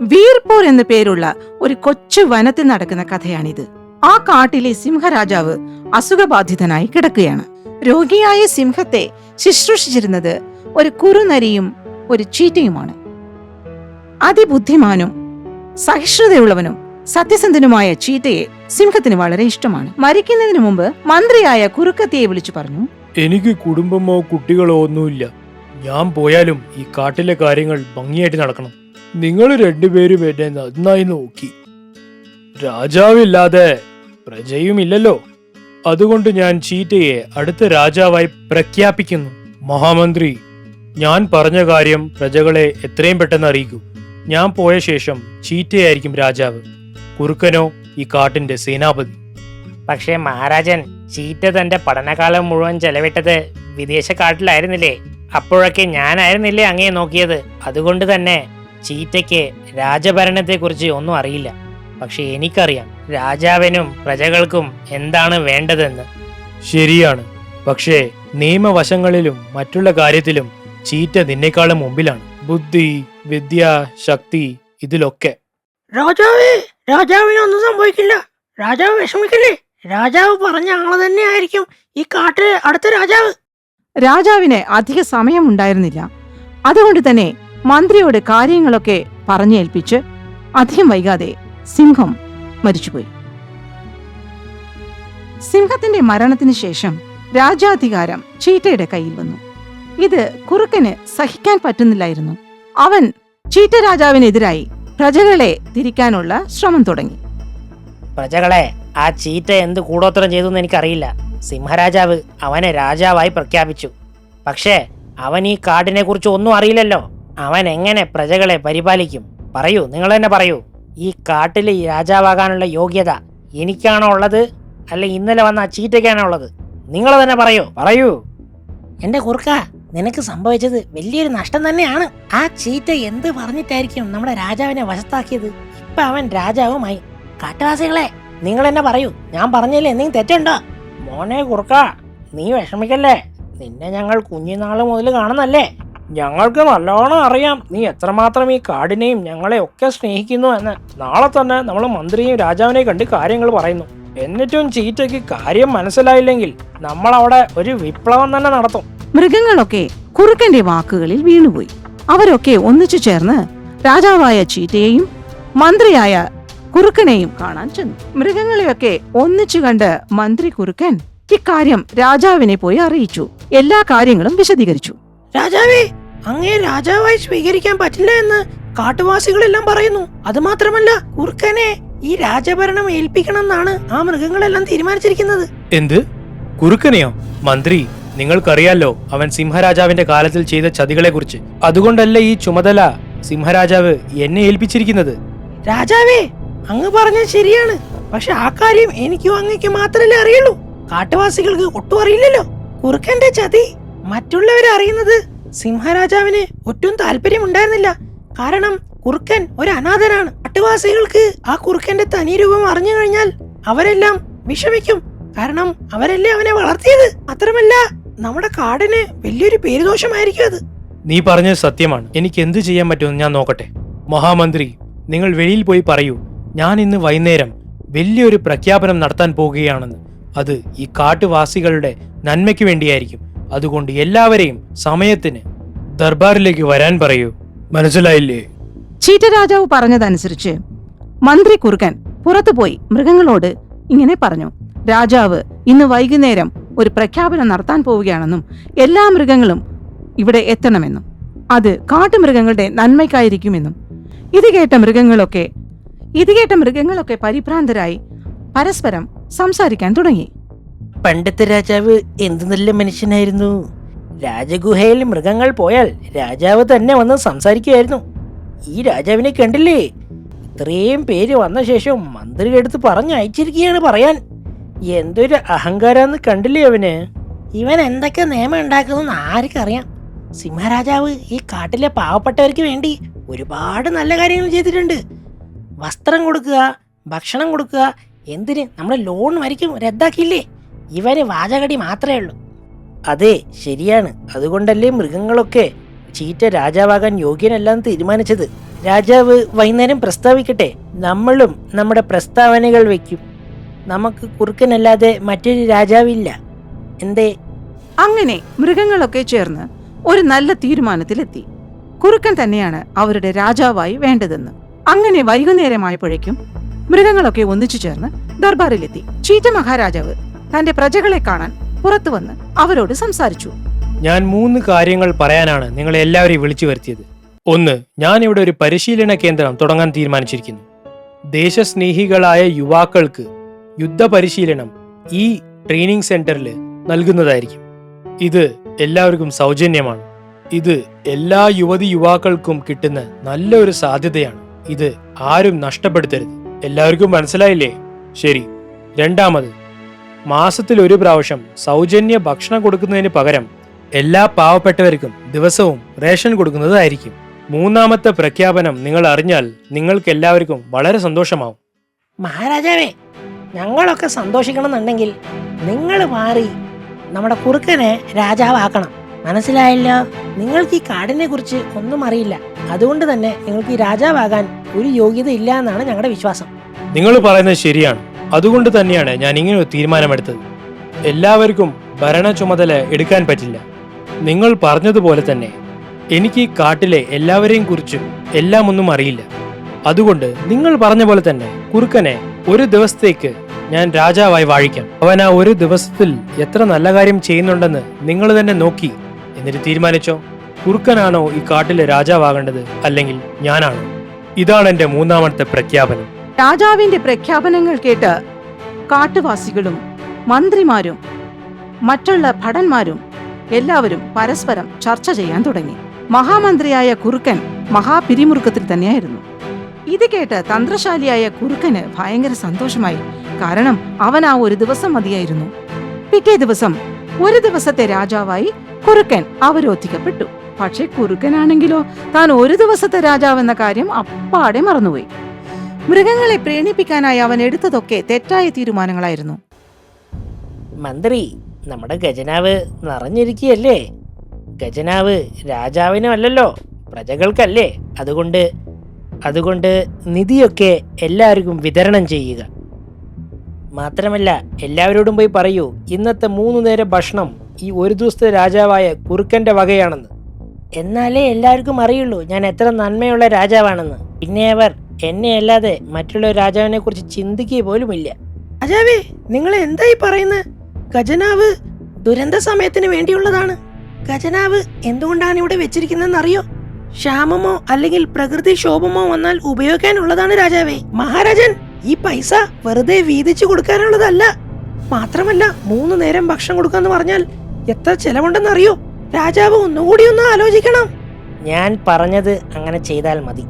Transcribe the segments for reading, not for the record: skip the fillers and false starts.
വീർപൂർ എന്നു പേരുള്ള ഒരു കൊച്ചു വനത്തിൽ നടക്കുന്ന കഥയാണിത്. ആ കാട്ടിലെ സിംഹരാജാവ് അസുഖബാധിതനായി കിടക്കുകയാണ്. രോഗിയായ സിംഹത്തെ ശുശ്രൂഷിച്ചിരുന്നത് ഒരു കുറുനരിയും ഒരു ചീറ്റയുമാണ്. അതിബുദ്ധിമാനും സഹിഷ്ണുതയുള്ളവനും സത്യസന്ധനുമായ ചീറ്റയെ സിംഹത്തിന് വളരെ ഇഷ്ടമാണ്. മരിക്കുന്നതിന് മുമ്പ് മന്ത്രിയായ കുറുക്കത്തിയെ വിളിച്ചു പറഞ്ഞു, എനിക്ക് കുടുംബമോ കുട്ടികളോ ഒന്നുമില്ല. ഞാൻ പോയാലും ഈ കാട്ടിലെ കാര്യങ്ങൾ ഭംഗിയായിട്ട് നടക്കണം. നിങ്ങൾ രണ്ടുപേരും എന്നെ നന്നായി നോക്കി. രാജാവില്ലാതെ പ്രജയുമില്ലല്ലോ. അതുകൊണ്ട് ഞാൻ ചീറ്റയെ അടുത്ത രാജാവായി പ്രഖ്യാപിക്കുന്നു. മഹാമന്ത്രി, ഞാൻ പറഞ്ഞ കാര്യം പ്രജകളെ എത്രയും പെട്ടെന്ന് അറിയിക്കൂ. ഞാൻ പോയ ശേഷം ചീറ്റയായിരിക്കും രാജാവ്, കുറുക്കനോ ഈ കാട്ടിന്റെ സേനാപതി. പക്ഷേ മഹാരാജൻ, ചീറ്റ തന്റെ പഠനകാലം മുഴുവൻ ചെലവിട്ടത് വിദേശ കാട്ടിലായിരുന്നില്ലേ? അപ്പോഴൊക്കെ ഞാനായിരുന്നില്ലേ അങ്ങയെ നോക്കിയത്? അതുകൊണ്ട് തന്നെ ചീറ്റയ്ക്ക് രാജഭരണത്തെക്കുറിച്ച് ഒന്നും അറിയില്ല. പക്ഷെ എനിക്കറിയാം രാജാവിനും പ്രജകൾക്കും എന്താണ് വേണ്ടതെന്ന്. ശരിയാണ്, പക്ഷേ നിയമവശങ്ങളിലും മറ്റുള്ള കാര്യത്തിലും ചീറ്റ നിന്നേക്കാളും മുമ്പിലാണ്. ബുദ്ധി, വിദ്യ, ശക്തി, ഇതിലൊക്കെ. രാജാവേ, രാജാവിനൊന്നും സംഭവിക്കില്ല. രാജാവ് വിഷമിക്കില്ലേ? രാജാവ് പറഞ്ഞ ആള് തന്നെ ആയിരിക്കും ഈ കാട്ടിലെ അടുത്ത രാജാവ്. രാജാവിന് അധിക സമയമുണ്ടായിരുന്നില്ല. അതുകൊണ്ട് തന്നെ മന്ത്രിയോട് കാര്യങ്ങളൊക്കെ പറഞ്ഞേൽപ്പിച്ച് അധികം വൈകാതെ സിംഹം മരിച്ചുപോയി. സിംഹത്തിന്റെ മരണത്തിന് ശേഷം രാജാധികാരം ചീറ്റയുടെ കയ്യിൽ വന്നു. ഇത് കുറുക്കന് സഹിക്കാൻ പറ്റുന്നില്ലായിരുന്നു. അവൻ ചീറ്റ രാജാവിനെതിരായി പ്രജകളെ തിരിക്കാനുള്ള ശ്രമം തുടങ്ങി. പ്രജകളെ, ആ ചീറ്റ എന്ത് കൂടോത്രം ചെയ്തു എന്ന് എനിക്കറിയില്ല. സിംഹരാജാവ് അവനെ രാജാവായി പ്രഖ്യാപിച്ചു. പക്ഷേ അവൻ ഈ കാടിനെ കുറിച്ച് ഒന്നും അറിയില്ലല്ലോ. അവൻ എങ്ങനെ പ്രജകളെ പരിപാലിക്കും? പറയൂ, നിങ്ങൾ തന്നെ പറയൂ. ഈ കാട്ടിൽ രാജാവാകാനുള്ള യോഗ്യത എനിക്കാണോ ഉള്ളത്, അല്ല ഇന്നലെ വന്ന ആ ചീറ്റയ്ക്കാണോ ഉള്ളത്? നിങ്ങൾ തന്നെ പറയൂ. എന്റെ കുറുക്ക, നിനക്ക് സംഭവിച്ചത് വലിയൊരു നഷ്ടം തന്നെയാണ്. ആ ചീറ്റ എന്ത് പറഞ്ഞിട്ടായിരിക്കും നമ്മുടെ രാജാവിനെ വശത്താക്കിയത്? ഇപ്പൊ അവൻ രാജാവുമായി. കാട്ടുവാസികളെ, നിങ്ങൾ എന്നെ പറയൂ. ഞാൻ പറഞ്ഞില്ലേ എന്തെങ്കിലും തെറ്റുണ്ടോ? മോനെ കുറുക്ക, നീ വിഷമിക്കല്ലേ. നിന്നെ ഞങ്ങൾ കുഞ്ഞുനാള് മുതൽ കാണുന്നല്ലേ. ഞങ്ങൾക്ക് നല്ലോണം അറിയാം നീ എത്രമാത്രം ഈ കാടിനെയും ഞങ്ങളെ ഒക്കെ സ്നേഹിക്കുന്നു എന്ന്. നാളെ തന്നെ നമ്മൾ മന്ത്രിയും രാജാവിനെ കണ്ട് കാര്യങ്ങൾ പറയുന്നു. എന്നിട്ടും ചീറ്റയ്ക്ക് കാര്യം മനസ്സിലായില്ലെങ്കിൽ നമ്മൾ അവിടെ ഒരു വിപ്ലവം തന്നെ നടത്തും. മൃഗങ്ങളൊക്കെ കുറുക്കന്റെ വാക്കുകളിൽ വീണുപോയി. അവരൊക്കെ ഒന്നിച്ചു ചേർന്ന് രാജാവായ ചീറ്റയെയും മന്ത്രിയായ കുറുക്കനെയും കാണാൻ ചെന്നു. മൃഗങ്ങളെയൊക്കെ ഒന്നിച്ചു കണ്ട് മന്ത്രി കുറുക്കൻ ഇക്കാര്യം രാജാവിനെ പോയി അറിയിച്ചു. എല്ലാ കാര്യങ്ങളും വിശദീകരിച്ചു. രാജാവേ, അങ്ങേ രാജാവായി സ്വീകരിക്കാൻ പറ്റില്ല എന്ന് കാട്ടുവാസികളെല്ലാം പറയുന്നു. അത് മാത്രമല്ല, കുറുക്കനെ ഈ രാജഭരണം ഏൽപ്പിക്കണം എന്നാണ് ആ മൃഗങ്ങളെല്ലാം തീരുമാനിച്ചിരിക്കുന്നത്. എന്ത്? കുറുക്കനെയോ? മന്ത്രി, നിങ്ങൾക്കറിയാലോ അവൻ സിംഹരാജാവിന്റെ കാലത്തിൽ ചെയ്ത ചതികളെ കുറിച്ച്. അതുകൊണ്ടല്ലേ ഈ ചുമതല സിംഹരാജാവ് എന്നെ ഏൽപ്പിച്ചിരിക്കുന്നത്. രാജാവേ, അങ്ങ് പറഞ്ഞത് ശരിയാണ്. പക്ഷെ ആ കാര്യം എനിക്കും അങ്ങയ്ക്ക് മാത്രമല്ലേ അറിയുള്ളൂ. കാട്ടുവാസികൾക്ക് ഒട്ടും അറിയില്ലല്ലോ. കുറുക്കന്റെ ചതി മറ്റുള്ളവരെ അറിയുന്നത് സിംഹരാജാവിന് ഒട്ടും താല്പര്യം ഉണ്ടായിരുന്നില്ല. കാരണം കുറുക്കൻ ഒരു അനാഥനാണ്. കാട്ടുവാസികൾക്ക് ആ കുറുക്കന്റെ തനി രൂപം അറിഞ്ഞു കഴിഞ്ഞാൽ അവരെല്ലാം വിഷമിക്കും. കാരണം അവരല്ലേ അവനെ വളർത്തിയത്. മാത്രമല്ല നമ്മുടെ കാടിന് വലിയൊരു പേരുദോഷമായിരിക്കും അത്. നീ പറഞ്ഞത് സത്യമാണ്. എനിക്ക് എന്ത് ചെയ്യാൻ പറ്റുമെന്ന് ഞാൻ നോക്കട്ടെ. മഹാമന്ത്രി, നിങ്ങൾ വെളിയിൽ പോയി പറയൂ, ഞാൻ ഇന്ന് വൈകുന്നേരം വലിയൊരു പ്രഖ്യാപനം നടത്താൻ പോകുകയാണെന്ന്. അത് ഈ കാട്ടുവാസികളുടെ നന്മയ്ക്ക് വേണ്ടിയായിരിക്കും. അതുകൊണ്ട് എല്ലാവരെയും സമയത്തിന് ദർബാറിലേക്ക് വരാൻ പറയൂ. മനസ്സിലായില്ലേ? ചീറ്റ രാജാവ് പറഞ്ഞതനുസരിച്ച് മന്ത്രി കുറുക്കൻ പുറത്തുപോയി മൃഗങ്ങളോട് ഇങ്ങനെ പറഞ്ഞു. രാജാവ് ഇന്ന് വൈകുന്നേരം ഒരു പ്രഖ്യാപനം നടത്താൻ പോവുകയാണെന്നും എല്ലാ മൃഗങ്ങളും ഇവിടെ എത്തണമെന്നും അത് കാട്ടുമൃഗങ്ങളുടെ നന്മയ്ക്കായിരിക്കുമെന്നും. ഇത് കേട്ട മൃഗങ്ങളൊക്കെ പരിഭ്രാന്തരായി പരസ്പരം സംസാരിക്കാൻ തുടങ്ങി. പണ്ടത്തെ രാജാവ് എന്ത് നല്ല മനുഷ്യനായിരുന്നു. രാജഗുഹയിൽ മൃഗങ്ങൾ പോയാൽ രാജാവ് തന്നെ വന്ന് സംസാരിക്കുമായിരുന്നു. ഈ രാജാവിനെ കണ്ടില്ലേ? ഇത്രയും പേര് വന്ന ശേഷം മന്ത്രിയുടെ അടുത്ത് പറഞ്ഞയച്ചിരിക്കുകയാണ് പറയാൻ. എന്തൊരു അഹങ്കാരാന്ന് കണ്ടില്ലേ അവന്? ഇവൻ എന്തൊക്കെ നിയമം ഉണ്ടാക്കുന്നതെന്ന് ആർക്കറിയാം. സിംഹരാജാവ് ഈ കാട്ടിലെ പാവപ്പെട്ടവർക്ക് വേണ്ടി ഒരുപാട് നല്ല കാര്യങ്ങൾ ചെയ്തിട്ടുണ്ട്. വസ്ത്രം കൊടുക്കുക, ഭക്ഷണം കൊടുക്കുക, എന്തിന് നമ്മുടെ ലോൺ വരയ്ക്കും റദ്ദാക്കിയില്ലേ? ഇവന് വാചകടി മാത്രമേ ഉള്ളൂ. അതെ, ശരിയാണ്. അതുകൊണ്ടല്ലേ മൃഗങ്ങളൊക്കെ ചീറ്റ രാജാവാകാൻ യോഗ്യനല്ലാന്ന് തീരുമാനിച്ചത്. രാജാവ് വൈകുന്നേരം പ്രസ്താവിക്കട്ടെ. നമ്മളും നമ്മുടെ പ്രസ്താവനകൾ വയ്ക്കും. നമുക്ക് കുറുക്കനല്ലാതെ മറ്റൊരു രാജാവില്ല. എന്തേ? അങ്ങനെ മൃഗങ്ങളൊക്കെ ചേർന്ന് ഒരു നല്ല തീരുമാനത്തിലെത്തി. കുറുക്കൻ തന്നെയാണ് അവരുടെ രാജാവായി വേണ്ടതെന്ന്. അങ്ങനെ വൈകുന്നേരമായപ്പോഴേക്കും മൃഗങ്ങളൊക്കെ ഒന്നിച്ചു ചേർന്ന് ദർബാറിലെത്തി. ചീറ്റ മഹാരാജാവ് തന്റെ പ്രജകളെ കാണാൻ പുറത്തു വന്ന് അവരോട് സംസാരിച്ചു. ഞാൻ 3 കാര്യങ്ങൾ പറയാനാണ് നിങ്ങളെ എല്ലാവരെയും വിളിച്ചു വരുത്തിയത്. 1, ഞാൻ ഇവിടെ ഒരു പരിശീലന കേന്ദ്രം തുടങ്ങാൻ തീരുമാനിച്ചിരിക്കുന്നു. ദേശസ്നേഹികളായ യുവാക്കൾക്ക് യുദ്ധ പരിശീലനം ഈ ട്രെയിനിങ് സെന്ററിൽ നൽകുന്നതായിരിക്കും. ഇത് എല്ലാവർക്കും സൗജന്യമാണ്. ഇത് എല്ലാ യുവാക്കൾക്കും കിട്ടുന്ന നല്ലൊരു സാധ്യതയാണ്. ഇത് ആരും നഷ്ടപ്പെടുത്തരുത്. എല്ലാവർക്കും മനസ്സിലായില്ലേ? ശരി. 2, മാസത്തിൽ 1 പ്രാവശ്യം സൗജന്യ ഭക്ഷണം കൊടുക്കുന്നതിന് പകരം എല്ലാ പാവപ്പെട്ടവർക്കും ദിവസവും റേഷൻ കൊടുക്കുന്നതായിരിക്കും. 3ാമത്തെ പ്രഖ്യാപനം നിങ്ങൾ അറിഞ്ഞാൽ നിങ്ങൾക്ക് എല്ലാവർക്കും വളരെ സന്തോഷമാവും. മഹാരാജാവേ, ഞങ്ങളൊക്കെ സന്തോഷിക്കണമെന്നുണ്ടെങ്കിൽ നിങ്ങൾ മാറി നമ്മുടെ കുറുക്കനെ രാജാവാക്കണം. മനസ്സിലായല്ലോ? നിങ്ങൾക്ക് ഈ കാടിനെ കുറിച്ച് ഒന്നും അറിയില്ല. അതുകൊണ്ട് തന്നെ നിങ്ങൾക്ക് ഈ രാജാവാകാൻ ഒരു യോഗ്യത ഇല്ല എന്നാണ് ഞങ്ങളുടെ വിശ്വാസം. നിങ്ങൾ പറയുന്നത് ശരിയാണ്. അതുകൊണ്ട് തന്നെയാണ് ഞാൻ ഇങ്ങനെ ഒരു തീരുമാനമെടുത്തത്. എല്ലാവർക്കും ഭരണ ചുമതല എടുക്കാൻ പറ്റില്ല. നിങ്ങൾ പറഞ്ഞതുപോലെ തന്നെ എനിക്ക് ഈ കാട്ടിലെ എല്ലാവരെയും കുറിച്ചും എല്ലാം ഒന്നും അറിയില്ല. അതുകൊണ്ട് നിങ്ങൾ പറഞ്ഞ പോലെ തന്നെ കുറുക്കനെ ഒരു ദിവസത്തേക്ക് ഞാൻ രാജാവായി വാഴിക്കാം. അവൻ ആ ഒരു ദിവസത്തിൽ എത്ര നല്ല കാര്യം ചെയ്യുന്നുണ്ടെന്ന് നിങ്ങൾ തന്നെ നോക്കി എന്നിട്ട് തീരുമാനിച്ചോ. കുറുക്കനാണോ ഈ കാട്ടിലെ രാജാവാകേണ്ടത്, അല്ലെങ്കിൽ ഞാനാണോ? ഇതാണ് എന്റെ 3ാമത്തെ പ്രഖ്യാപനം. രാജാവിന്റെ പ്രഖ്യാപനങ്ങൾ കേട്ട് കാട്ടുവാസികളും മന്ത്രിമാരും മറ്റുള്ള ഭടന്മാരും എല്ലാവരും പരസ്പരം ചർച്ച ചെയ്യാൻ തുടങ്ങി. മഹാമന്ത്രിയായ കുറുക്കൻ മഹാപിരിമുറുക്കത്തിൽ തന്നെയായിരുന്നു. ഇത് കേട്ട് തന്ത്രശാലിയായ കുറുക്കന് ഭയങ്കര സന്തോഷമായി. കാരണം അവൻ ആ ഒരു ദിവസം മതിയായിരുന്നു. പിറ്റേ ദിവസം ഒരു ദിവസത്തെ രാജാവായി കുറുക്കൻ അവരോധിക്കപ്പെട്ടു. പക്ഷെ കുറുക്കനാണെങ്കിലോ താൻ ഒരു ദിവസത്തെ രാജാവെന്ന കാര്യം അപ്പാടെ മറന്നുപോയി. മൃഗങ്ങളെ പ്രേണിപ്പിക്കാനായി അവൻ എടുത്തതൊക്കെ തെറ്റായ തീരുമാനങ്ങളായിരുന്നു. മന്ത്രി, നമ്മുടെ ഖജനാവ് നിറഞ്ഞിരിക്കുകയല്ലേ? ഖജനാവ് രാജാവിനുമല്ലല്ലോ, പ്രജകൾക്കല്ലേ. അതുകൊണ്ട് നിധിയൊക്കെ എല്ലാവർക്കും വിതരണം ചെയ്യുക. മാത്രമല്ല എല്ലാവരോടും പോയി പറയൂ, ഇന്നത്തെ 3 നേരം ഭക്ഷണം ഈ ഒരു ദിവസത്തെ രാജാവായ കുറുക്കന്റെ വകയാണെന്ന്. എന്നാലേ എല്ലാവർക്കും അറിയുള്ളൂ ഞാൻ എത്ര നന്മയുള്ള രാജാവാണെന്ന്. പിന്നെ അവർ എന്നെ അല്ലാതെ മറ്റുള്ള രാജാവിനെ കുറിച്ച് ചിന്തിക്കുക പോലുമില്ല. രാജാവേ, നിങ്ങൾ എന്തായി പറയുന്നത്? ഖജനാവ് ദുരന്ത സമയത്തിന് വേണ്ടിയുള്ളതാണ്. ഖജനാവ് എന്തുകൊണ്ടാണ് ഇവിടെ വെച്ചിരിക്കുന്നതെന്ന് അറിയോ? ക്ഷാമമോ അല്ലെങ്കിൽ പ്രകൃതിക്ഷോഭമോ വന്നാൽ ഉപയോഗിക്കാനുള്ളതാണ് രാജാവേ. മഹാരാജൻ, ഈ പൈസ വെറുതെ വീതിച്ചു കൊടുക്കാനുള്ളതല്ല. മാത്രമല്ല 3 നേരം ഭക്ഷണം കൊടുക്കാന്ന് പറഞ്ഞാൽ എത്ര ചെലവുണ്ടെന്ന് അറിയോ? രാജാവ് ഒന്നുകൂടി ഒന്ന് ആലോചിക്കണം. ഞാൻ പറഞ്ഞത് അങ്ങനെ ചെയ്താൽ മതി.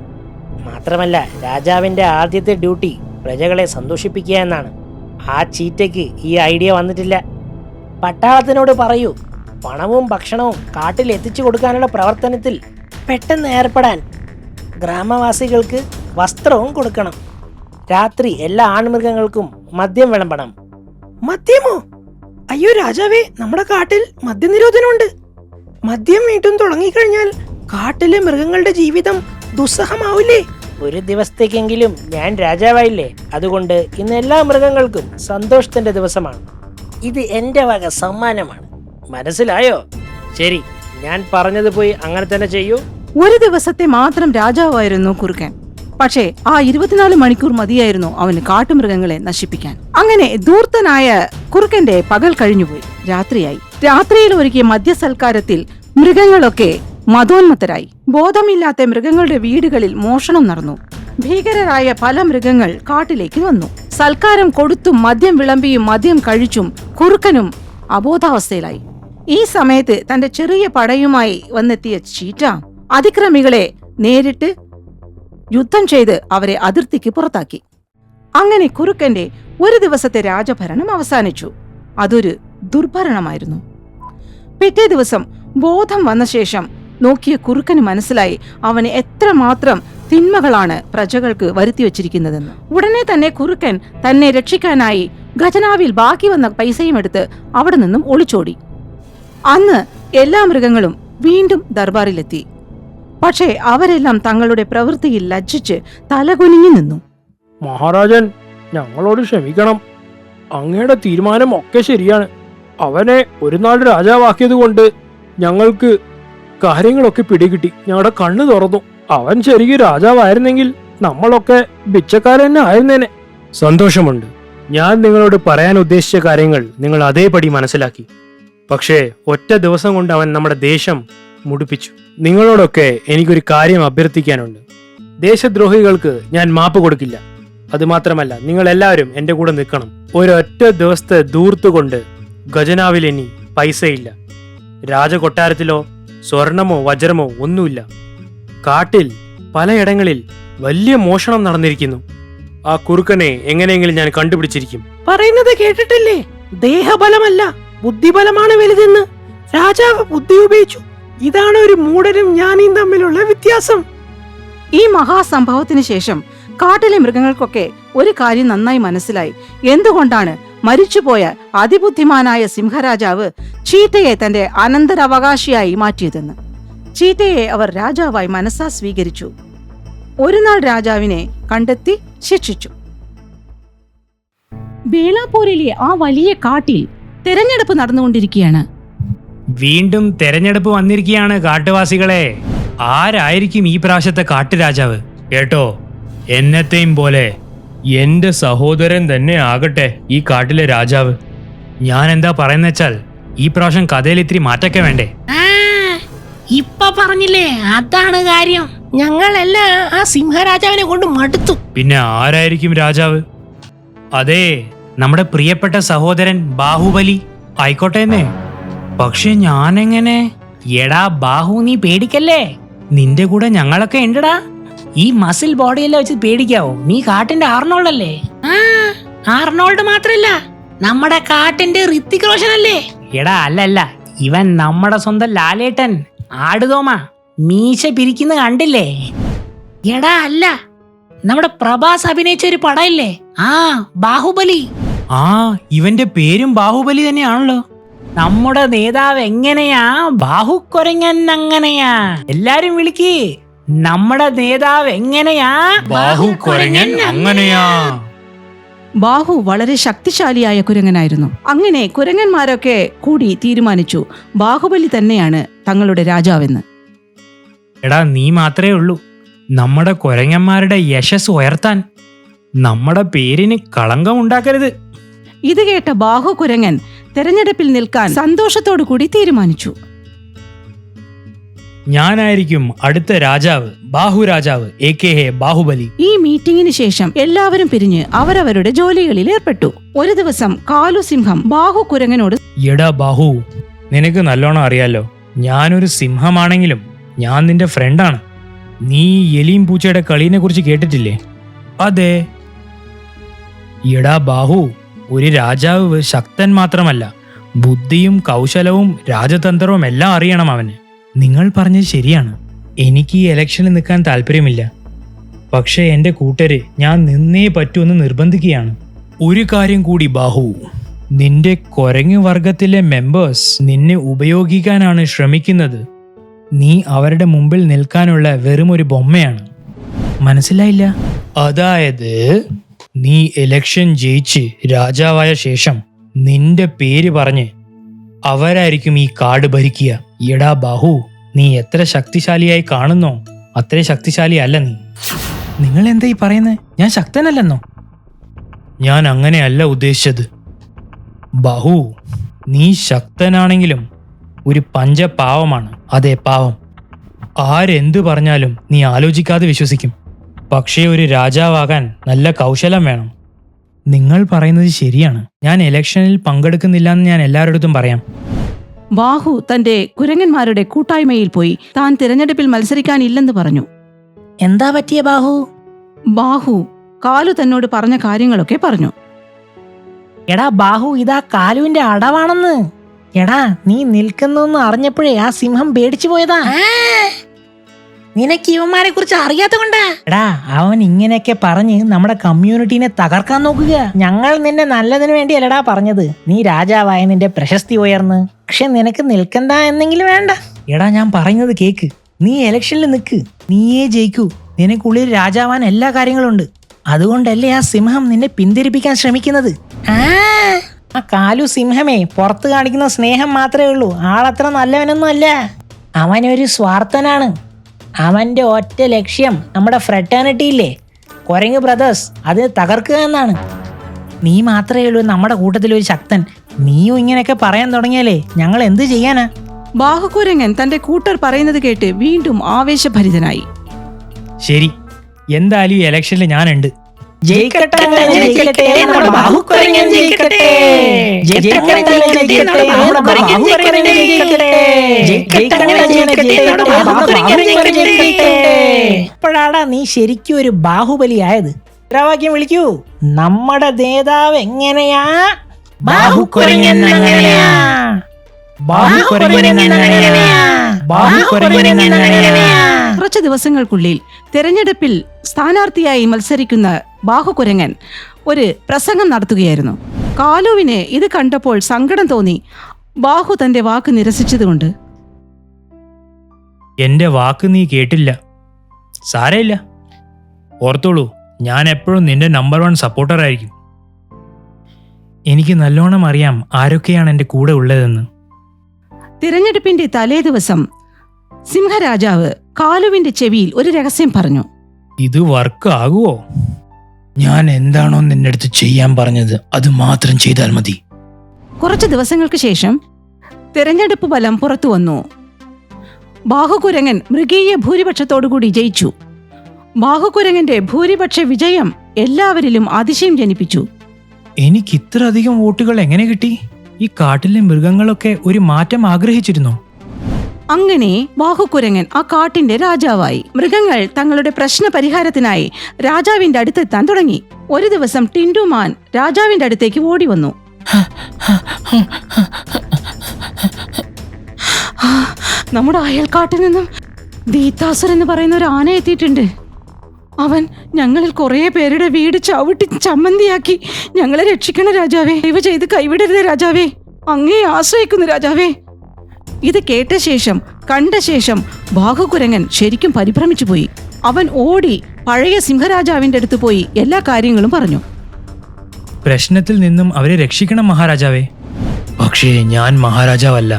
മാത്രമല്ല രാജാവിന്റെ ആദ്യത്തെ ഡ്യൂട്ടി പ്രജകളെ സന്തോഷിപ്പിക്കുക എന്നാണ്. ആ ചീറ്റയ്ക്ക് ഈ ഐഡിയ വന്നിട്ടില്ല. പട്ടാളത്തിനോട് പറയൂ, പണവും ഭക്ഷണവും കാട്ടിൽ എത്തിച്ചു കൊടുക്കാനുള്ള പ്രവർത്തനത്തിൽ പെട്ടെന്ന് ഏർപ്പെടാൻ. ഗ്രാമവാസികൾക്ക് വസ്ത്രവും കൊടുക്കണം. രാത്രി എല്ലാ ആൺമൃഗങ്ങൾക്കും മദ്യം വിളമ്പണം. മദ്യമോ? അയ്യോ രാജാവേ, നമ്മുടെ കാട്ടിൽ മദ്യനിരോധനമുണ്ട്. മദ്യം വീണ്ടും തുടങ്ങിക്കഴിഞ്ഞാൽ കാട്ടിലെ മൃഗങ്ങളുടെ ജീവിതം ദുസ്സഹമാവില്ലേ? ഒരു ദിവസത്തേക്കെങ്കിലും ഞാൻ രാജാവായില്ലേ. അതുകൊണ്ട് ഇന്ന് എല്ലാ മൃഗങ്ങൾക്കും സന്തോഷത്തിന്റെ ദിവസമാണ്. ഇത് എൻ്റെ വക സമ്മാനമാണ്. മനസ്സിലായോ? ശരി, ഞാൻ പറഞ്ഞത് പോയി അങ്ങനെ തന്നെ ചെയ്യൂ. ഒരു ദിവസത്തെ മാത്രം രാജാവായിരുന്നു കുറുക്കൻ. പക്ഷേ ആ 24 മണിക്കൂർ മതിയായിരുന്നു അവന് കാട്ടുമൃഗങ്ങളെ നശിപ്പിക്കാൻ. അങ്ങനെ ധൂർത്തനായ കുറുക്കന്റെ പകൽ കഴിഞ്ഞുപോയി. രാത്രിയായി. രാത്രിയിൽ ഒരുക്കിയ മദ്യസൽക്കാരത്തിൽ മൃഗങ്ങളൊക്കെ മതോന്മത്തരായി. ബോധമില്ലാത്ത മൃഗങ്ങളുടെ വീടുകളിൽ മോഷണം നടന്നു. ഭീകരരായ പല മൃഗങ്ങൾ കാട്ടിലേക്ക് വന്നു. സൽക്കാരം കൊടുത്തും മദ്യം വിളമ്പിയും മദ്യം കഴിച്ചും കുറുക്കനും അബോധാവസ്ഥയിലായി. ഈ സമയത്ത് തന്റെ ചെറിയ പടയുമായി വന്നെത്തിയ ചീറ്റ അതിക്രമികളെ നേരിട്ട് യുദ്ധം ചെയ്ത് അവരെ അതിർത്തിക്ക് പുറത്താക്കി. അങ്ങനെ കുറുക്കന്റെ ഒരു ദിവസത്തെ രാജഭരണം അവസാനിച്ചു. അതൊരു ദുർഭരണമായിരുന്നു. പിറ്റേ ദിവസം ബോധം വന്ന ശേഷം നോക്കിയ കുറുക്കന് മനസ്സിലായി അവന് എത്രമാത്രം തിന്മകളാണ് പ്രജകൾക്ക് വരുത്തിവെച്ചിരിക്കുന്നതെന്ന്. ഉടനെ തന്നെ കുറുക്കൻ തന്നെ രക്ഷിക്കാനായി ഖജനാവിൽ ബാക്കി വന്ന പൈസയും എടുത്ത് അവിടെ നിന്നും ഒളിച്ചോടി. അന്ന് എല്ലാ മൃഗങ്ങളും വീണ്ടും ദർബാറിലെത്തി. പക്ഷേ അവരെല്ലാം തങ്ങളുടെ പ്രവൃത്തിയിൽ ലജ്ജിച്ച് തലകുനിഞ്ഞു നിന്നു. മഹാരാജൻ, ഞങ്ങളോട് ക്ഷമിക്കണം. അങ്ങയുടെ തീരുമാനം ഒക്കെ ശരിയാണ്. അവനെ ഒരു നാൾ രാജാവാക്കിയത് കൊണ്ട് ഞങ്ങൾക്ക് കാര്യങ്ങളൊക്കെ പിടികിട്ടി. ഞങ്ങളുടെ കണ്ണു തുറന്നു. അവൻ ശരിക്കും രാജാവായിരുന്നെങ്കിൽ നമ്മളൊക്കെ ഭിക്ഷക്കാരനെ ആയിരുന്നേനെ. സന്തോഷമുണ്ട്. ഞാൻ നിങ്ങളോട് പറയാൻ ഉദ്ദേശിച്ച കാര്യങ്ങൾ നിങ്ങൾ അതേപടി മനസ്സിലാക്കി. പക്ഷേ ഒറ്റ ദിവസം കൊണ്ട് അവൻ നമ്മുടെ ദേശം മുടിപ്പിച്ചു. നിങ്ങളോടൊക്കെ എനിക്കൊരു കാര്യം അഭ്യർത്ഥിക്കാനുണ്ട്. ദേശദ്രോഹികൾക്ക് ഞാൻ മാപ്പ് കൊടുക്കില്ല. അതുമാത്രമല്ല, നിങ്ങൾ എല്ലാവരും എന്റെ കൂടെ നിൽക്കണം. ഒരൊറ്റ ദിവസത്തെ ദൂർത്തുകൊണ്ട് ഖജനാവിൽ ഇനി പൈസയില്ല. രാജകൊട്ടാരത്തിലോ സ്വർണമോ വജ്രമോ ഒന്നുമില്ല. കാട്ടിൽ പലയിടങ്ങളിൽ വലിയ മോഷണം നടന്നിരിക്കുന്നു. ആ കുറുക്കനെ എങ്ങനെയെങ്കിലും ഞാൻ കണ്ടുപിടിച്ചിരിക്കും. പറയുന്നത് കേട്ടിട്ടില്ലേ? ദേഹബലമല്ല ബുദ്ധിബലമാണ് വലുതെന്ന്. രാജാവ് ബുദ്ധി ഉപയോഗിച്ചു. ഇതാണ് ഒരു മൂഢനും ജ്ഞാനിയും തമ്മിലുള്ള വ്യത്യാസം. ഈ മഹാസംഭവത്തിന് ശേഷം കാട്ടിലെ മൃഗങ്ങൾക്കൊക്കെ ഒരു കാര്യം നന്നായി മനസ്സിലായി. എന്തുകൊണ്ടാണ് മരിച്ചുപോയ അതിബുദ്ധിമാനായ സിംഹരാജാവ് ചീറ്റയെ തന്റെ അനന്തരാവകാശിയായി മാറ്റിയതെന്ന്. ചീറ്റയെ അവർ രാജാവായി മനസ്സാ സ്വീകരിച്ചു. ഒരു നാൾ രാജാവിനെ കണ്ടെത്തി ശിക്ഷിച്ചു. ബേളാപൂരിലെ ആ വലിയ കാട്ടിൽ തെരഞ്ഞെടുപ്പ് നടന്നുകൊണ്ടിരിക്കുകയാണ്. വീണ്ടും തെരഞ്ഞെടുപ്പ് വന്നിരിക്കുകയാണ് കാട്ടുവാസികളെ. ആരായിരിക്കും ഈ പ്രാവശ്യത്തെ കാട്ടുരാജാവ്? കേട്ടോ, എന്നത്തെയും പോലെ എന്റെ സഹോദരൻ തന്നെ ആകട്ടെ ഈ കാട്ടിലെ രാജാവ്. ഞാൻ എന്താ പറയുന്ന വെച്ചാൽ, ഈ പ്രാവശ്യം കഥയിൽ ഇത്തിരി മാറ്റൊക്കെ വേണ്ടേ? ഇപ്പൊ പറഞ്ഞില്ലേ, അതാണ് കാര്യം. ഞങ്ങളെല്ലാം ആ സിംഹരാജാവിനെ കൊണ്ട് മടുത്തു. പിന്നെ ആരായിരിക്കും രാജാവ്? അതെ, നമ്മുടെ പ്രിയപ്പെട്ട സഹോദരൻ ബാഹുബലി ആയിക്കോട്ടെ എന്നേ. പക്ഷെ ഞാനെങ്ങനെ? എടാ ബാഹു, നീ പേടിക്കല്ലേ. നിന്റെ കൂടെ ഞങ്ങളൊക്കെ ഉണ്ടടാ. ഈ മസിൽ ബോഡിയെല്ലാം വെച്ച് പേടിക്കാവോ? നീ കാട്ടിന്റെ ആർണോൾഡ് അല്ലേ? ആർണോൾഡ് മാത്രല്ല, നമ്മുടെ കാട്ടിന്റെ ഋത്തിക് റോഷൻ അല്ലേ? എടാ അല്ല, ഇവൻ നമ്മുടെ സ്വന്തം ലാലേട്ടൻ. ആടുതോമ മീശ പിരിക്കുന്ന കണ്ടില്ലേ? എടാ അല്ല, നമ്മുടെ പ്രഭാസ് അഭിനയിച്ച ഒരു പടമില്ലേ, ആ ബാഹുബലി. ആ, ഇവന്റെ പേരും ബാഹുബലി തന്നെയാണല്ലോ. നമ്മുടെ നേതാവ് എങ്ങനെയാ? ബാഹുക്കൊരങ്ങൻ അങ്ങനെയാ. എല്ലാരും വിളിക്ക്, നമ്മുടെ നേതാവ് എങ്ങനെയാ? ബാഹുക്കൊരങ്ങൻ അങ്ങനെയാ. ബാഹു വളരെ ശക്തിശാലിയായ കുരങ്ങനായിരുന്നു. അങ്ങനെ കുരങ്ങന്മാരൊക്കെ കൂടി തീരുമാനിച്ചു ബാഹുബലി തന്നെയാണ് തങ്ങളുടെ രാജാവെന്ന്. എടാ, നീ മാത്രമേ ഉള്ളൂ നമ്മുടെ കുരങ്ങന്മാരുടെ യശസ് ഉയർത്താൻ. നമ്മുടെ പേരിന് കളങ്കം ഉണ്ടാക്കരുത്. ഇത് കേട്ട ബാഹു കുരങ്ങൻ തെരഞ്ഞെടുപ്പിൽ നിൽക്കാൻ സന്തോഷത്തോടു കൂടി തീരുമാനിച്ചു. ഞാനായിരിക്കും അടുത്ത രാജാവ്, ബാഹു രാജാവ് AKA ബാഹുബലി. ഈ മീറ്റിംഗിന് ശേഷം എല്ലാവരും പിരിഞ്ഞ് അവരവരുടെ ജോലികളിൽ ഏർപ്പെട്ടു. ഒരു ദിവസം കാലു സിംഹം ബാഹു കുരങ്ങനോട്, എടാ ബാഹു, നിനക്ക് നല്ലോണം അറിയാലോ, ഞാനൊരു സിംഹമാണെങ്കിലും ഞാൻ നിന്റെ ഫ്രണ്ടാണ്. നീ എലിയും പൂച്ചയുടെ കളീനെ കുറിച്ച് കേട്ടിട്ടില്ലേ? അതെ. എടാ ബാഹു, ഒരു രാജാവ് ശക്തൻ മാത്രമല്ല, ബുദ്ധിയും കൗശലവും രാജതന്ത്രവും എല്ലാം അറിയണം അവന്. നിങ്ങൾ പറഞ്ഞത് ശരിയാണ്. എനിക്ക് ഈ ഇലക്ഷനിൽ നിൽക്കാൻ താല്പര്യമില്ല. പക്ഷേ എൻ്റെ കൂട്ടര് ഞാൻ നിന്നേ പറ്റൂന്ന് നിർബന്ധിക്കുകയാണ്. ഒരു കാര്യം കൂടി ബാഹു, നിന്റെ കൊരങ്ങ് വർഗത്തിലെ മെമ്പേഴ്സ് നിന്നെ ഉപയോഗിക്കാനാണ് ശ്രമിക്കുന്നത്. നീ അവരുടെ മുമ്പിൽ നിൽക്കാനുള്ള വെറും ഒരു ബൊമ്മയാണ്. മനസ്സിലായില്ല? അതായത് നീ ഇലക്ഷൻ ജയിച്ച് രാജാവായ ശേഷം നിന്റെ പേര് പറഞ്ഞ് അവരായിരിക്കും ഈ കാട് ഭരിക്കുക. എടാ ബാഹു, നീ എത്ര ശക്തിശാലിയായി കാണുന്നോ അത്ര ശക്തിശാലി അല്ല നീ. നിങ്ങൾ എന്താ ഈ പറയുന്നത്? ഞാൻ ശക്തനല്ലെന്നോ? ഞാൻ അങ്ങനെയല്ല ഉദ്ദേശിച്ചത് ബാഹു. നീ ശക്തനാണെങ്കിലും ഒരു പഞ്ചപാവമാണ്. അതെ, പാവം. ആരെന്തു പറഞ്ഞാലും നീ ആലോചിക്കാതെ വിശ്വസിക്കും. പക്ഷേ ഒരു രാജാവാകാൻ നല്ല കൗശലം വേണം. നിങ്ങൾ പറയുന്നത് ശരിയാണ്. ഞാൻ ഇലക്ഷനിൽ പങ്കെടുക്കുന്നില്ല എന്ന് ഞാൻ എല്ലാവരുടെ പറയാം. ബാഹു തന്റെ കുരങ്ങന്മാരുടെ കൂട്ടായ്മയിൽ പോയി താൻ തിരഞ്ഞെടുപ്പിൽ മത്സരിക്കാനില്ലെന്ന് പറഞ്ഞു. എന്താ പറ്റിയ ബാഹു? ബാഹു കാലു തന്നോട് പറഞ്ഞ കാര്യങ്ങളൊക്കെ പറഞ്ഞു. എടാ ബാഹു, ഇതാ കാലുവിന്റെ അടവാണെന്ന്. എടാ, നീ നിൽക്കുന്നു അറിഞ്ഞപ്പോഴേ ആ സിംഹം പേടിച്ചു പോയതാ. നിനക്ക് ഇവന്മാരെ കുറിച്ച് അറിയാത്ത കൊണ്ടാ. എടാ, അവൻ ഇങ്ങനെയൊക്കെ പറഞ്ഞ് നമ്മുടെ കമ്മ്യൂണിറ്റീനെ തകർക്കാൻ നോക്കുക. ഞങ്ങൾ നിന്നെ നല്ലതിനു വേണ്ടിയല്ലടാ പറഞ്ഞത്. നീ രാജാവായ നിന്റെ പ്രശസ്തി ഉയർന്ന്. പക്ഷെ നിനക്ക് നിൽക്കണ്ട എന്നെങ്കിലും വേണ്ട. എടാ, ഞാൻ പറയുന്നത് കേക്ക്. നീ ഇലക്ഷനിൽ നിൽക്ക്, നീയേ ജയിക്കൂ. നിനക്കുള്ളിൽ രാജാവാൻ എല്ലാ കാര്യങ്ങളും ഉണ്ട്. അതുകൊണ്ടല്ലേ ആ സിംഹം നിന്നെ പിന്തിരിപ്പിക്കാൻ ശ്രമിക്കുന്നത്. ആ കാലു സിംഹമേ പുറത്ത് കാണിക്കുന്ന സ്നേഹം മാത്രമേ ഉള്ളൂ. ആളത്ര നല്ലവനൊന്നും അല്ല. അവനൊരു സ്വാർത്ഥനാണ്. അവന്റെ ഒറ്റ ലക്ഷ്യം നമ്മുടെ ഫ്രെറ്റേണിറ്റി ഇല്ലേ, കൊരങ്ങ് ബ്രദേഴ്സ്, അത് തകർക്കുക എന്നാണ്. നീ മാത്രമേ ഉള്ളൂ നമ്മുടെ കൂട്ടത്തിലൊരു ശക്തൻ. നീയും ഇങ്ങനെയൊക്കെ പറയാൻ തുടങ്ങിയാലേ ഞങ്ങൾ എന്ത് ചെയ്യാനാ? ബാഹുകുരങ്ങൻ തന്റെ കൂട്ടർ പറയുന്നത് കേട്ട് വീണ്ടും ആവേശഭരിതനായി. ശരി, എന്തായാലും ഈ ഇലക്ഷനിൽ ഞാനുണ്ട്. ജയിക്കട്ടെ, ജയിക്കട്ടെ, നമ്മുടെ ബാഹുക്കുരങ്ങൻ ജയിക്കട്ടെ. ജയിക്കട്ടെ, ജയിക്കട്ടെ, നമ്മുടെ ബാഹുക്കുരങ്ങൻ ജയിക്കട്ടെ. ജയിക്കട്ടെ, ജയിക്കട്ടെ, നമ്മുടെ ബാഹുക്കുരങ്ങൻ ജയിക്കട്ടെ. ഇപ്പോഴാടാ നീ ശരിക്കും ഒരു ബാഹുബലിയായത്. മുദ്രാവാക്യം വിളിക്കൂ. നമ്മുടെ നേതാവ് എങ്ങനെയാ? ബാഹുക്കുരങ്ങൻ അങ്ങനെയാ. ബാഹുക്കുരങ്ങൻ അങ്ങനെയാ. ബാഹുക്കുരങ്ങൻ അങ്ങനെയാ. കുറച്ചു ദിവസങ്ങൾക്കുള്ളിൽ തെരഞ്ഞെടുപ്പിൽ സ്ഥാനാർത്ഥിയായി മത്സരിക്കുന്ന ബാഹുകുരങ്ങൻ ഒരു പ്രസംഗം നടത്തുകയായിരുന്നു. കാലുവിന് ഇത് കണ്ടപ്പോൾ സങ്കടം തോന്നി. ബാഹു തന്റെ വാക്ക് നിരസിച്ചതുകൊണ്ട്. എന്റെ വാക്ക് നീ കേട്ടില്ല. സാരമില്ല, ഓർത്തോളൂ, ഞാൻ എപ്പോഴും നിന്റെ നമ്പർ 1 സപ്പോർട്ടറായിരിക്കും. എനിക്ക് നല്ലോണം അറിയാം ആരൊക്കെയാണ് എൻ്റെ കൂടെ ഉള്ളതെന്ന്. തിരഞ്ഞെടുപ്പിന്റെ തലേ ദിവസം സിംഹരാജാവ് കാലുവിന്റെ ചെവിയിൽ ഒരു രഹസ്യം പറഞ്ഞു. ഇത് വർക്ക് ആകുമോ? ഞാൻ എന്താണോ നിന്റെ അടുത്ത് ചെയ്യാൻ പറഞ്ഞത് അത് മാത്രം ചെയ്താൽ മതി. കുറച്ചു ദിവസങ്ങൾക്ക് ശേഷം തിരഞ്ഞെടുപ്പ് ഫലം പുറത്തു വന്നു. ബാഹുകുരങ്ങൻ മൃഗീയ ഭൂരിപക്ഷത്തോടുകൂടി ജയിച്ചു. ബാഹുകുരങ്ങന്റെ ഭൂരിപക്ഷ വിജയം എല്ലാവരിലും അതിശയം ജനിപ്പിച്ചു. എനിക്ക് ഇത്ര അധികം വോട്ടുകൾ എങ്ങനെ കിട്ടി? ഈ കാട്ടിലെ മൃഗങ്ങളൊക്കെ ഒരു മാറ്റം ആഗ്രഹിച്ചിരുന്നോ? അങ്ങനെ ബാഹുകുരങ്ങൻ ആ കാട്ടിന്റെ രാജാവായി. മൃഗങ്ങൾ തങ്ങളുടെ പ്രശ്ന പരിഹാരത്തിനായി രാജാവിന്റെ അടുത്തെത്താൻ തുടങ്ങി. ഒരു ദിവസം ടിൻഡുമാൻ രാജാവിന്റെ അടുത്തേക്ക് ഓടി വന്നു. നമ്മുടെ അയൽക്കാട്ടിൽ നിന്നും ദീതാസുർ എന്ന് പറയുന്ന ഒരു ആന എത്തിയിട്ടുണ്ട്. അവൻ ഞങ്ങളിൽ കുറെ പേരുടെ വീട് ചവിട്ടി ചമ്മന്തിയാക്കി. ഞങ്ങളെ രക്ഷിക്കണം രാജാവേ, ദയവ് ചെയ്ത് കൈവിടരുത് രാജാവേ, അങ്ങേ ആശ്രയിക്കുന്നു രാജാവേ. ഇത് കേട്ട ശേഷം കണ്ട ശേഷം ബാഹുകുരങ്ങൻ ശരിക്കും പരിഭ്രമിച്ചു പോയി. അവൻ ഓടി പഴയ സിംഹരാജാവിന്റെ അടുത്ത് പോയി എല്ലാ കാര്യങ്ങളും പറഞ്ഞു. പ്രശ്നത്തിൽ നിന്നും അവരെ രക്ഷിക്കണം മഹാരാജാവേ. പക്ഷേ ഞാൻ മഹാരാജാവല്ല,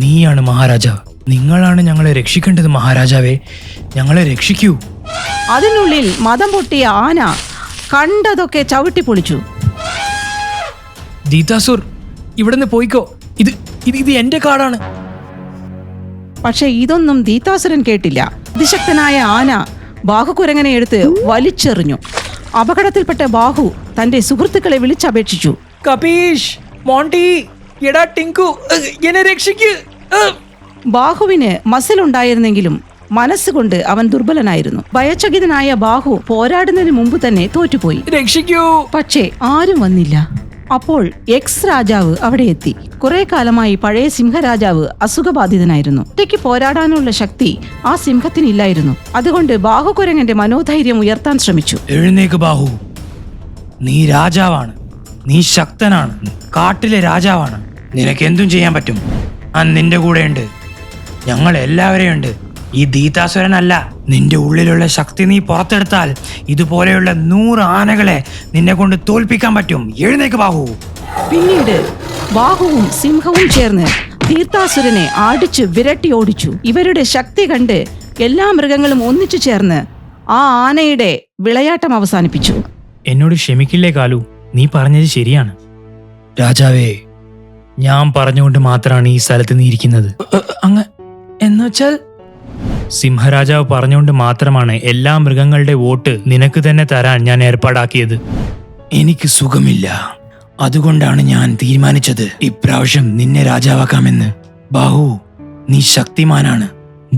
നീയാണ് മഹാരാജാവ്. നിങ്ങളാണ് ഞങ്ങളെ രക്ഷിക്കേണ്ടത് മഹാരാജാവേ, ഞങ്ങളെ രക്ഷിക്കൂ. അതിനുള്ളിൽ മദം പൊട്ടിയ ആന കണ്ടതൊക്കെ ചവിട്ടി പൊളിച്ചു. ദീതാസുർ, ഇവിടുന്ന് പോയിക്കോ, ഇത് ഇത് ഇത് എന്റെ കാടാണ്. പക്ഷെ ഇതൊന്നും ദീതാസുരൻ കേട്ടില്ല. അതിശക്തനായ ആന ബാഹുകുരങ്ങനെ എടുത്ത് വലിച്ചെറിഞ്ഞു. അപകടത്തിൽപ്പെട്ട ബാഹു തന്റെ സുഹൃത്തുക്കളെ വിളിച്ചപേക്ഷിച്ചു. കപീഷ്, മോണ്ടി, എടാ ടിങ്കു, എന്നെ രക്ഷിക്ക്. ബാഹുവിന് മസിലുണ്ടായിരുന്നെങ്കിലും മനസ്സുകൊണ്ട് അവൻ ദുർബലനായിരുന്നു. ഭയചകിതനായ ബാഹു പോരാടുന്നതിന് മുമ്പ് തന്നെ തോറ്റുപോയി. രക്ഷിക്കൂ. പക്ഷേ ആരും വന്നില്ല. അപ്പോൾ എക്സ് രാജാവ് അവിടെ എത്തി. കുറെ കാലമായി പഴയ സിംഹരാജാവ് അസുഖബാധിതനായിരുന്നു. ഒറ്റയ്ക്ക് പോരാടാനുള്ള ശക്തി ആ സിംഹത്തിനില്ലായിരുന്നു. അതുകൊണ്ട് ബാഹുകുരങ്ങന്റെ മനോധൈര്യം ഉയർത്താൻ ശ്രമിച്ചു. എഴുന്നേക്ക് ബാഹു, നീ രാജാവാണ്, നീ ശക്തനാണ്, കാട്ടിലെ രാജാവാണ്. നിനക്ക് എന്തും ചെയ്യാൻ പറ്റും. ഞാൻ നിന്റെ കൂടെയുണ്ട്, ഞങ്ങൾ എല്ലാവരെയും ഉണ്ട്. ഈ ദീതാസുരനല്ല, നിന്റെ ഉള്ളിലുള്ള ശക്തി നീ പുറത്തെടുത്താൽ ഇതുപോലെയുള്ള 100 ആനകളെ നിന്നെ കൊണ്ട് തോൽപ്പിക്കാൻ പറ്റും. എഴുന്നേക്ക് ബാഹു. പിന്നീട് ബാഹുവും സിംഹവും ചേർന്ന് ദീർത്താസുരനെ ആടിച്ചു വിരട്ടി ഓടിച്ചു. ഇവരുടെ ശക്തി കണ്ട് എല്ലാ മൃഗങ്ങളും ഒന്നിച്ചു ചേർന്ന് ആ ആനയുടെ വിളയാട്ടം അവസാനിപ്പിച്ചു. എന്നോട് ക്ഷമിക്കില്ലേ കാലു, നീ പറഞ്ഞത് ശരിയാണ്. രാജാവേ, ഞാൻ പറഞ്ഞുകൊണ്ട് മാത്രമാണ് ഈ സ്ഥലത്ത് നീ ഇരിക്കുന്നത്. അങ്ങ് എന്നുവെച്ചാൽ സിംഹരാജാവ് പറഞ്ഞുകൊണ്ട് മാത്രമാണ് എല്ലാ മൃഗങ്ങളുടെ വോട്ട് നിനക്ക് തന്നെ തരാൻ ഞാൻ ഏർപ്പാടാക്കിയത്. എനിക്ക് സുഖമില്ല, അതുകൊണ്ടാണ് ഞാൻ തീരുമാനിച്ചത് ഇപ്രാവശ്യം നിന്നെ രാജാവാക്കാമെന്ന്. ബാഹു, നീ ശക്തിമാനാണ്,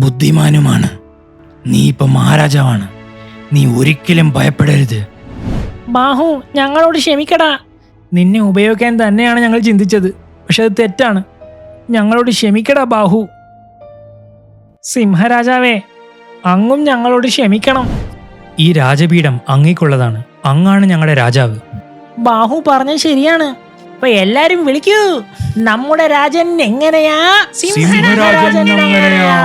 ബുദ്ധിമാനുമാണ്. നീ ഇപ്പൊ മഹാരാജാവാണ്. നീ ഒരിക്കലും ഭയപ്പെടരുത്. ബാഹു, ഞങ്ങളോട് ക്ഷമിക്കടാ. നിന്നെ ഉപയോഗിക്കാൻ തന്നെയാണ് ഞങ്ങൾ ചിന്തിച്ചത്, പക്ഷെ അത് തെറ്റാണ്. ഞങ്ങളോട് ക്ഷമിക്കടാ ബാഹു. സിംഹരാജാവേ, അങ്ങും ഞങ്ങളോട് ക്ഷമിക്കണം. ഈ രാജപീഠം അങ്ങേക്കുള്ളതാണ്, അങ്ങാണ് ഞങ്ങളുടെ രാജാവ്. ബാഹു പറഞ്ഞത് ശരിയാണ്. അപ്പൊ എല്ലാരും വിളിക്കൂ, നമ്മുടെ രാജൻ എങ്ങനെയാ? സിംഹരാജൻ എങ്ങനെയാ?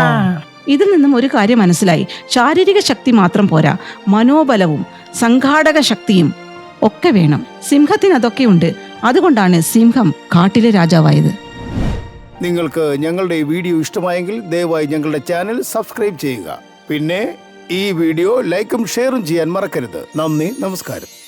ഇതിൽ നിന്നും ഒരു കാര്യം മനസ്സിലായി. ശാരീരിക ശക്തി മാത്രം പോരാ, മനോബലവും സംഘാടക ശക്തിയും ഒക്കെ വേണം. സിംഹത്തിന് അതൊക്കെയുണ്ട്. അതുകൊണ്ടാണ് സിംഹം കാട്ടിലെ രാജാവായത്. നിങ്ങൾക്ക് ഞങ്ങളുടെ ഈ വീഡിയോ ഇഷ്ടമായെങ്കിൽ ദയവായി ഞങ്ങളുടെ ചാനൽ സബ്സ്ക്രൈബ് ചെയ്യുക. പിന്നെ ഈ വീഡിയോ ലൈക്കും ഷെയറും ചെയ്യാൻ മറക്കരുത്. നന്ദി, നമസ്കാരം.